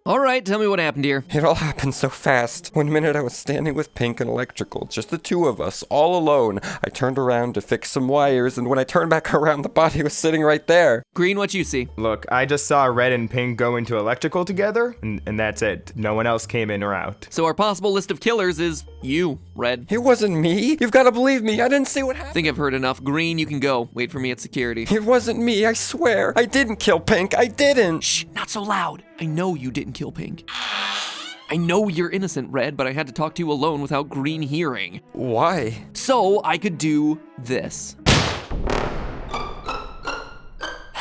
All right, tell me what happened here. It all happened so fast. One minute I was standing with Pink and Electrical, just the two of us, all alone. I turned around to fix some wires, and when I turned back around, the body was sitting right there. Green, what you see? Look, I just saw Red and Pink go into Electrical together, and that's it. No one else came in or out. So our possible list of killers is you, Red. It wasn't me. You've got to believe me. I didn't see what I happened. think I've heard enough. Green, you can go. Wait for me at security. It wasn't me, I swear. I didn't kill Pink. I didn't. Shh, not so loud. I know you didn't kill Pink. I know you're innocent, Red, but I had to talk to you alone without Green hearing. Why? So I could do this.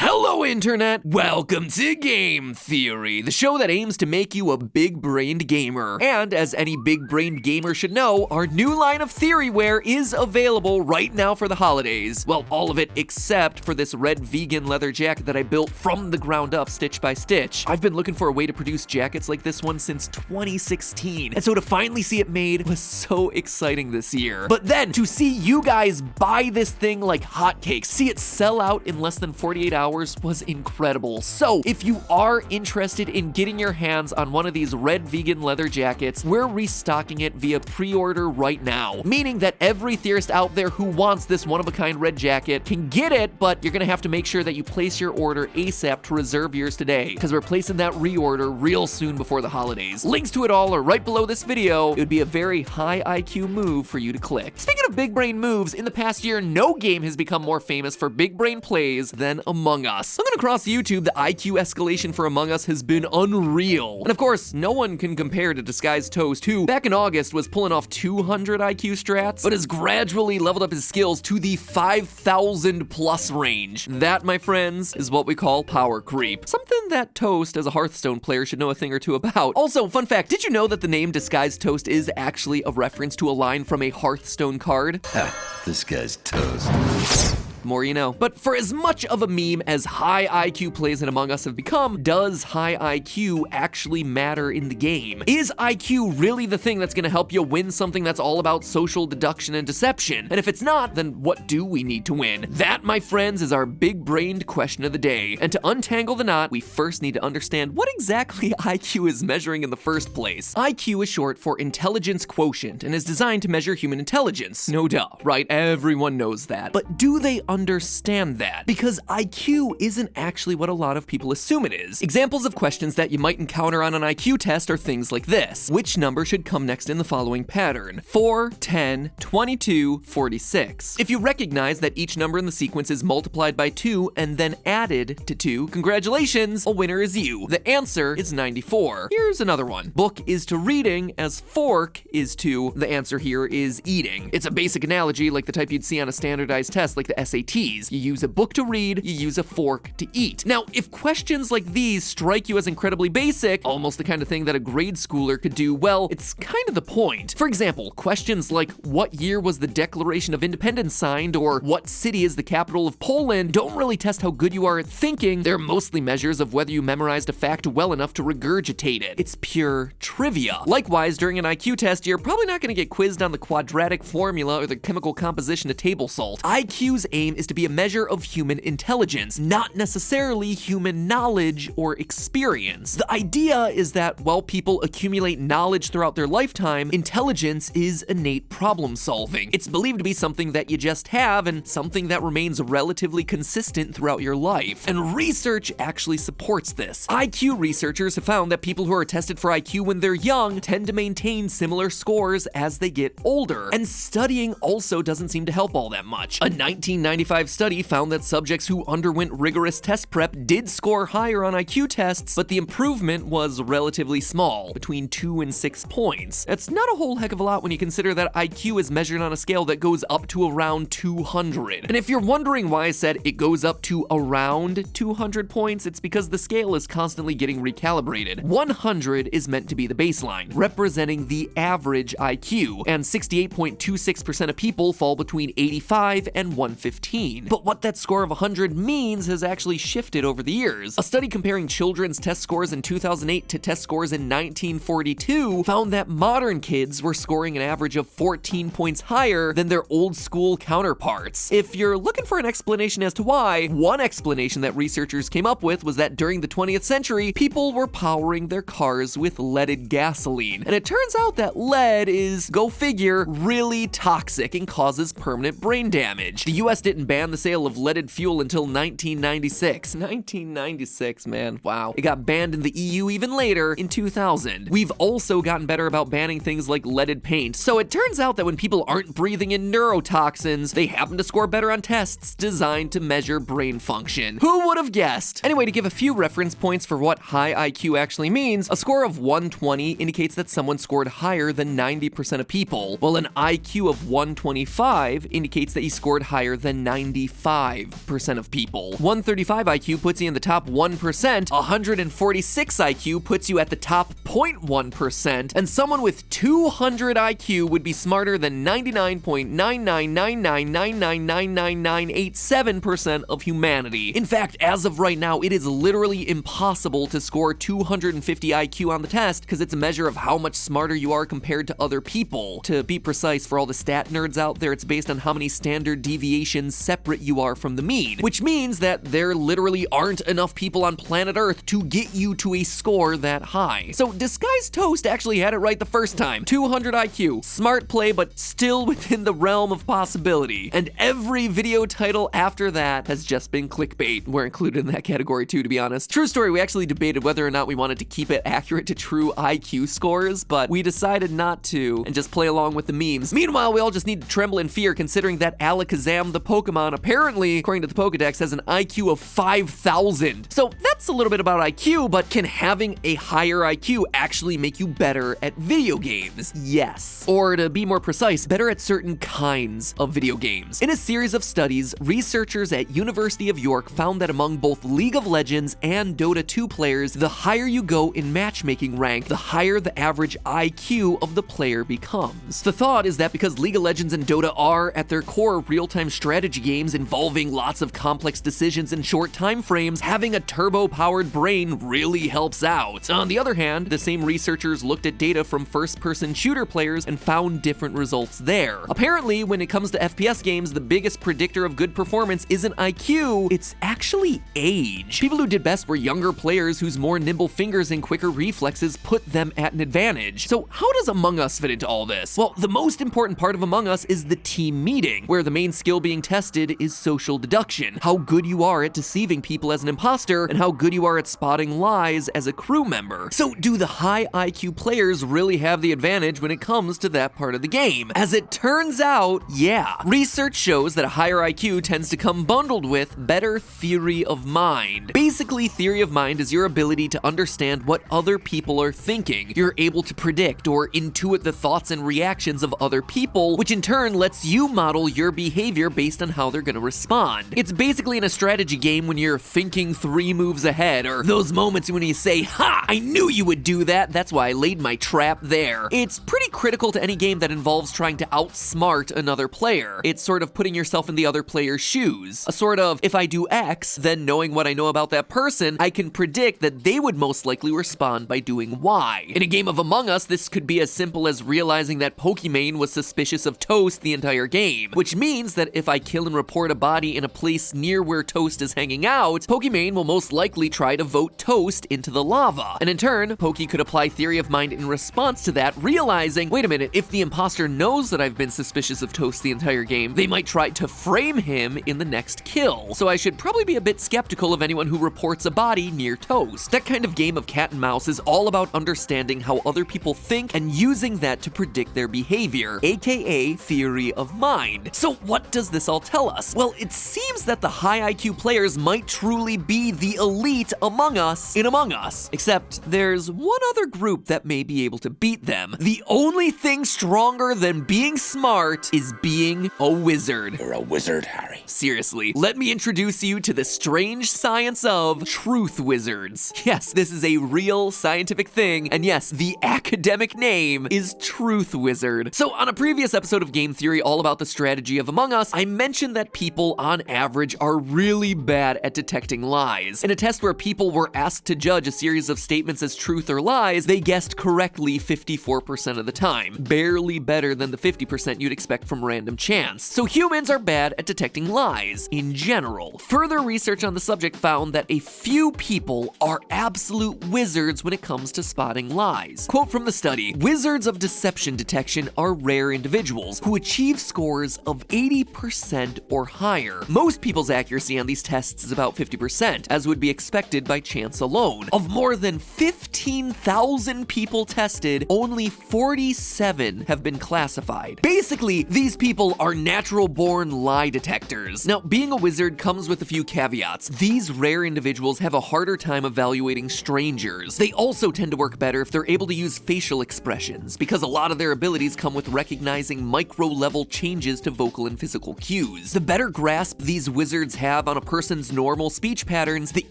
Hello, Internet! Welcome to Game Theory, the show that aims to make you a big-brained gamer. And as any big-brained gamer should know, our new line of theoryware is available right now for the holidays. Well, all of it except for this red vegan leather jacket that I built from the ground up, stitch by stitch. I've been looking for a way to produce jackets like this one since 2016, and so to finally see it made was so exciting this year. But then, to see you guys buy this thing like hotcakes, see it sell out in less than 48 hours was incredible. So if you are interested in getting your hands on one of these red vegan leather jackets, we're restocking it via pre-order right now, meaning that every theorist out there who wants this one-of-a-kind red jacket can get it, but you're gonna have to make sure that you place your order ASAP to reserve yours today, because we're placing that reorder real soon before the holidays. Links to it all are right below this video. It would be a very high IQ move for you to click. Speaking of big brain moves, in the past year, no game has become more famous for big brain plays than Among Us. Looking across YouTube, the IQ escalation for Among Us has been unreal. And of course, no one can compare to Disguised Toast, who back in August was pulling off 200 IQ strats, but has gradually leveled up his skills to the 5,000 plus range. That, my friends, is what we call power creep. Something that Toast, as a Hearthstone player, should know a thing or two about. Also, fun fact, did you know that the name Disguised Toast is actually a reference to a line from a Hearthstone card? Ha, this guy's toast. More you know. But for as much of a meme as high IQ plays in Among Us have become, does high IQ actually matter in the game? Is IQ really the thing that's gonna help you win something that's all about social deduction and deception? And if it's not, then what do we need to win? That, my friends, is our big-brained question of the day. And to untangle the knot, we first need to understand what exactly IQ is measuring in the first place. IQ is short for intelligence quotient and is designed to measure human intelligence. No duh, right? Everyone knows that. But do they understand that? Because IQ isn't actually what a lot of people assume it is. Examples of questions that you might encounter on an IQ test are things like this. Which number should come next in the following pattern? 4, 10, 22, 46. If you recognize that each number in the sequence is multiplied by 2 and then added to 2, congratulations, a winner is you. The answer is 94. Here's another one. Book is to reading as fork is to, the answer here is eating. It's a basic analogy like the type you'd see on a standardized test like the SATs. You use a book to read, you use a fork to eat. Now, if questions like these strike you as incredibly basic, almost the kind of thing that a grade schooler could do, well, it's kind of the point. For example, questions like what year was the Declaration of Independence signed, or what city is the capital of Poland, don't really test how good you are at thinking. They're mostly measures of whether you memorized a fact well enough to regurgitate it. It's pure trivia. Likewise, during an IQ test, you're probably not gonna get quizzed on the quadratic formula or the chemical composition of table salt. IQ's aim is to be a measure of human intelligence, not necessarily human knowledge or experience. The idea is that while people accumulate knowledge throughout their lifetime, intelligence is innate problem solving. It's believed to be something that you just have and something that remains relatively consistent throughout your life. And research actually supports this. IQ researchers have found that people who are tested for IQ when they're young tend to maintain similar scores as they get older. And studying also doesn't seem to help all that much. A 1995 study found that subjects who underwent rigorous test prep did score higher on IQ tests, but the improvement was relatively small, between 2 and 6 points. That's not a whole heck of a lot when you consider that IQ is measured on a scale that goes up to around 200. And if you're wondering why I said it goes up to around 200 points, it's because the scale is constantly getting recalibrated. 100 is meant to be the baseline, representing the average IQ, and 68.26% of people fall between 85 and 115. 13. But what that score of 100 means has actually shifted over the years. A study comparing children's test scores in 2008 to test scores in 1942 found that modern kids were scoring an average of 14 points higher than their old school counterparts. If you're looking for an explanation as to why, one explanation that researchers came up with was that during the 20th century, people were powering their cars with leaded gasoline. And it turns out that lead is, go figure, really toxic and causes permanent brain damage. The US didn't ban the sale of leaded fuel until 1996. 1996, man, wow. It got banned in the EU even later, in 2000. We've also gotten better about banning things like leaded paint, so it turns out that when people aren't breathing in neurotoxins, they happen to score better on tests designed to measure brain function. Who would have guessed? Anyway, to give a few reference points for what high IQ actually means, a score of 120 indicates that someone scored higher than 90% of people, while an IQ of 125 indicates that you scored higher than 95% of people. 135 IQ puts you in the top 1%, 146 IQ puts you at the top 0.1%, and someone with 200 IQ would be smarter than 99.999999987% of humanity. In fact, as of right now, it is literally impossible to score 250 IQ on the test because it's a measure of how much smarter you are compared to other people. To be precise, for all the stat nerds out there, it's based on how many standard deviations separate you are from the mean, which means that there literally aren't enough people on planet Earth to get you to a score that high. So Disguised Toast actually had it right the first time. 200 IQ. Smart play, but still within the realm of possibility. And every video title after that has just been clickbait. We're included in that category too, to be honest. True story, we actually debated whether or not we wanted to keep it accurate to true IQ scores, but we decided not to and just play along with the memes. Meanwhile, we all just need to tremble in fear considering that Alakazam the Pokemon apparently, according to the Pokedex, has an IQ of 5,000. So that's a little bit about IQ, but can having a higher IQ actually make you better at video games? Yes. Or to be more precise, better at certain kinds of video games. In a series of studies, researchers at University of York found that among both League of Legends and Dota 2 players, the higher you go in matchmaking rank, the higher the average IQ of the player becomes. The thought is that because League of Legends and Dota are, at their core, real-time strategy games involving lots of complex decisions in short time frames, having a turbo-powered brain really helps out. On the other hand, the same researchers looked at data from first-person shooter players and found different results there. Apparently, when it comes to FPS games, the biggest predictor of good performance isn't IQ, it's actually age. People who did best were younger players whose more nimble fingers and quicker reflexes put them at an advantage. So how does Among Us fit into all this? Well, the most important part of Among Us is the team meeting, where the main skill being tested is social deduction, how good you are at deceiving people as an imposter, and how good you are at spotting lies as a crew member. So do the high IQ players really have the advantage when it comes to that part of the game? As it turns out, yeah. Research shows that a higher IQ tends to come bundled with better theory of mind. Basically, theory of mind is your ability to understand what other people are thinking. You're able to predict or intuit the thoughts and reactions of other people, which in turn lets you model your behavior based on how they're gonna respond. It's basically in a strategy game when you're thinking 3 moves ahead, or those moments when you say, "Ha! I knew you would do that, that's why I laid my trap there." It's pretty critical to any game that involves trying to outsmart another player. It's sort of putting yourself in the other player's shoes. A sort of, if I do X, then knowing what I know about that person, I can predict that they would most likely respond by doing Y. In a game of Among Us, this could be as simple as realizing that Pokimane was suspicious of Toast the entire game, which means that if I kill and report a body in a place near where Toast is hanging out, Pokimane will most likely try to vote Toast into the lava. And in turn, Poki could apply theory of mind in response to that, realizing, wait a minute, if the imposter knows that I've been suspicious of Toast the entire game, they might try to frame him in the next kill. So I should probably be a bit skeptical of anyone who reports a body near Toast. That kind of game of cat and mouse is all about understanding how other people think and using that to predict their behavior, aka theory of mind. So what does this all tell us? Well, it seems that the high IQ players might truly be the elite among us in Among Us. Except there's one other group that may be able to beat them. The only thing stronger than being smart is being a wizard. You're a wizard, Harry. Seriously, let me introduce you to the strange science of truth wizards. Yes, this is a real scientific thing, and yes, the academic name is Truth Wizard. So on a previous episode of Game Theory all about the strategy of Among Us, I mentioned mentioned that people on average are really bad at detecting lies. In a test where people were asked to judge a series of statements as truth or lies, they guessed correctly 54% of the time, barely better than the 50% you'd expect from random chance. So humans are bad at detecting lies in general. Further research on the subject found that a few people are absolute wizards when it comes to spotting lies. Quote from the study, "Wizards of deception detection are rare individuals who achieve scores of 80% or higher. Most people's accuracy on these tests is about 50%, as would be expected by chance alone. Of more than 15,000 people tested, only 47 have been classified." Basically, these people are natural-born lie detectors. Now, being a wizard comes with a few caveats. These rare individuals have a harder time evaluating strangers. They also tend to work better if they're able to use facial expressions, because a lot of their abilities come with recognizing micro-level changes to vocal and physical cues. The better grasp these wizards have on a person's normal speech patterns, the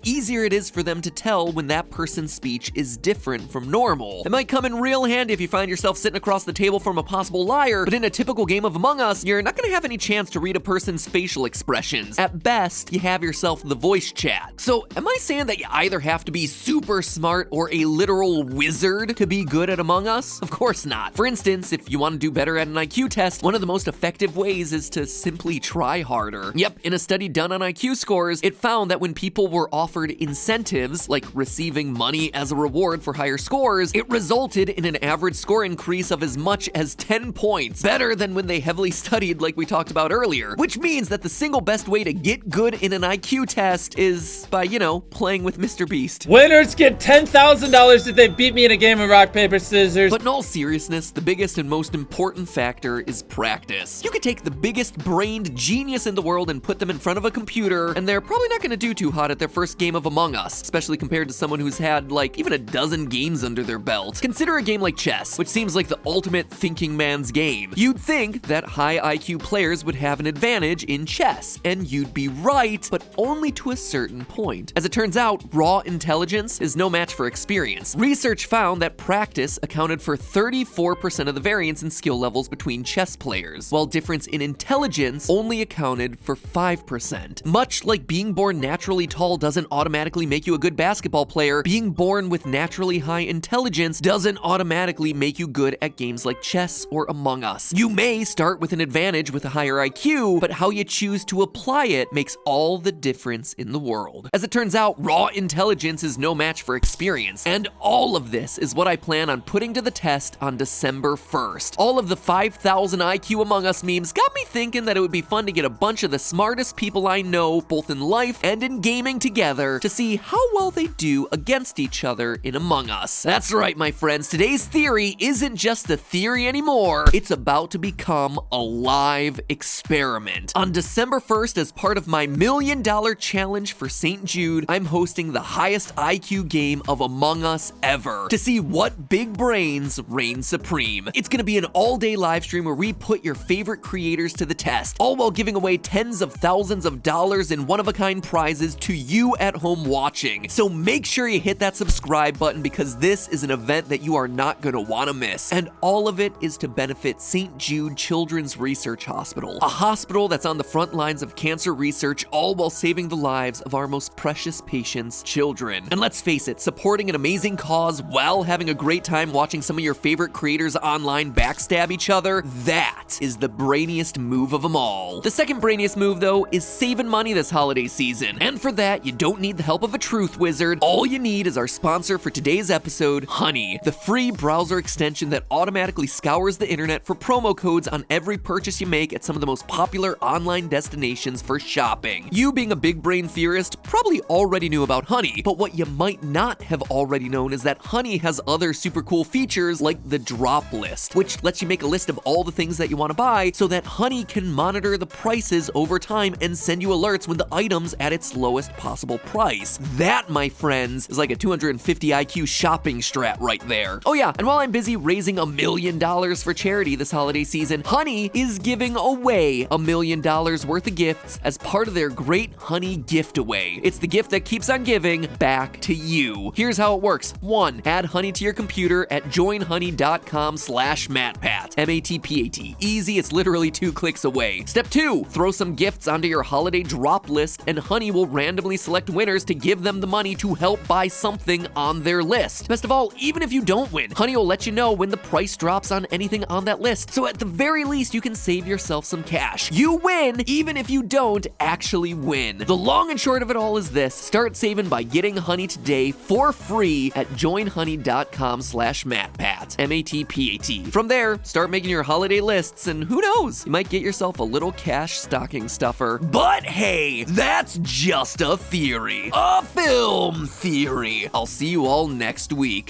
easier it is for them to tell when that person's speech is different from normal. It might come in real handy if you find yourself sitting across the table from a possible liar, but in a typical game of Among Us, you're not gonna have any chance to read a person's facial expressions. At best, you have yourself the voice chat. So, am I saying that you either have to be super smart or a literal wizard to be good at Among Us? Of course not. For instance, if you want to do better at an IQ test, one of the most effective ways is to simply try harder. Yep, in a study done on IQ scores, it found that when people were offered incentives, like receiving money as a reward for higher scores, it resulted in an average score increase of as much as 10 points, better than when they heavily studied like we talked about earlier, which means that the single best way to get good in an IQ test is by, playing with Mr. Beast. Winners get $10,000 if they beat me in a game of rock, paper, scissors. But in all seriousness, the biggest and most important factor is practice. You could take the biggest brained genius in the world and put them in front of a computer, and they're probably not gonna do too hot at their first game of Among Us, especially compared to someone who's had, even a dozen games under their belt. Consider a game like chess, which seems like the ultimate thinking man's game. You'd think that high IQ players would have an advantage in chess, and you'd be right, but only to a certain point. As it turns out, raw intelligence is no match for experience. Research found that practice accounted for 34% of the variance in skill levels between chess players, while difference in intelligence only accounted for 5%. Much like being born naturally tall doesn't automatically make you a good basketball player, being born with naturally high intelligence doesn't automatically make you good at games like chess or Among Us. You may start with an advantage with a higher IQ, but how you choose to apply it makes all the difference in the world. As it turns out, raw intelligence is no match for experience, and all of this is what I plan on putting to the test on December 1st. All of the 5,000 IQ Among Us memes got me thinking that it would be fun to get a bunch of the smartest people I know, both in life and in gaming together, to see how well they do against each other in Among Us. That's right, my friends, today's theory isn't just a theory anymore, it's about to become a live experiment. On December 1st, as part of my $1 million challenge for St. Jude, I'm hosting the highest IQ game of Among Us ever, to see what big brains reign supreme. It's gonna be an all-day live stream where we put your favorite creators to the test, all while giving away tens of thousands of dollars in one-of-a-kind prizes to you at home watching. So make sure you hit that subscribe button, because this is an event that you are not gonna wanna miss. And all of it is to benefit St. Jude Children's Research Hospital, a hospital that's on the front lines of cancer research, all while saving the lives of our most precious patients' children. And let's face it, supporting an amazing cause while having a great time watching some of your favorite creators online backstab each other, that is the brainiest move of them all. The second brainiest move, though, is saving money this holiday season. And for that, you don't need the help of a truth wizard. All you need is our sponsor for today's episode, Honey, the free browser extension that automatically scours the internet for promo codes on every purchase you make at some of the most popular online destinations for shopping. You, being a big brain theorist, probably already knew about Honey, but what you might not have already known is that Honey has other super cool features like the drop list, which lets you make a list of all the things that you want to buy so that Honey can monitor the prices over time and send you alerts when the item's at its lowest possible price. That, my friends, is like a 250 IQ shopping strat right there. Oh yeah, and while I'm busy raising $1 million for charity this holiday season, Honey is giving away $1 million worth of gifts as part of their great Honey giftaway. It's the gift that keeps on giving back to you. Here's how it works. 1, add Honey to your computer at joinhoney.com/MattPat. MATPAT. Easy, it's literally 2 clicks away. Step Step 2, throw some gifts onto your holiday drop list, and Honey will randomly select winners to give them the money to help buy something on their list. Best of all, even if you don't win, Honey will let you know when the price drops on anything on that list, so at the very least, you can save yourself some cash. You win, even if you don't actually win. The long and short of it all is this: start saving by getting Honey today for free at joinhoney.com/MattPat, MATPAT. From there, start making your holiday lists, and who knows, you might get yourself a little cash stocking stuffer. But hey, that's just a theory. A film theory. I'll see you all next week.